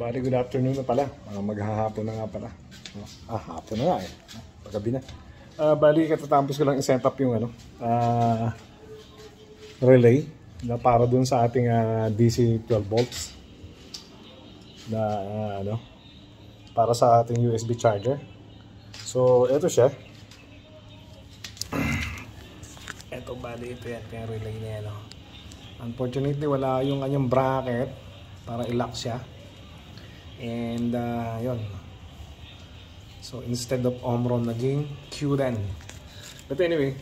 Bali, good afternoon na pala. Maghahapon na nga pala. Hapon na nga eh. Paggabi na. Bali, katatapos ko lang i-set up yung relay na para dun sa ating DC 12 volts na para sa ating USB charger. So, ito siya. Ito, bali, ito yung relay niya. Unfortunately, wala yung kanyang bracket para i-lock siya. And yun. So instead of Omron, naging Qden. But anyway,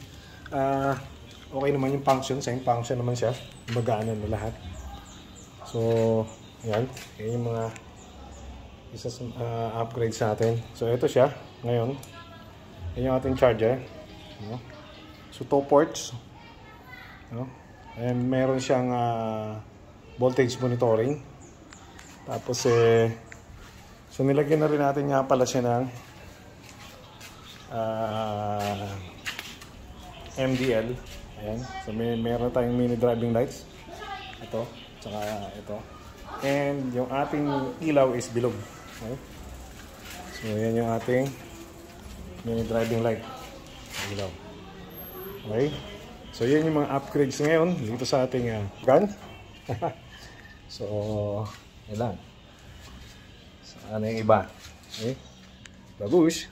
okay naman yung function. Same function naman siya. Magana na lahat. So yan. Yan yung mga upgrade sa atin. So ito siya. Ngayon, yan yung ating charger. So 2 ports. And meron siyang voltage monitoring. Tapos so nilagyan na rin natin nga pala siya ng MDL. Ayan. So meron tayong mini driving lights. Ito, tsaka ito. And yung ating ilaw is bilog. Okay? So yan yung ating mini driving light. Ilaw. Okay? So yan yung mga upgrades ngayon dito sa ating gun. So yan lang. Saan yung iba? Okay? Babush!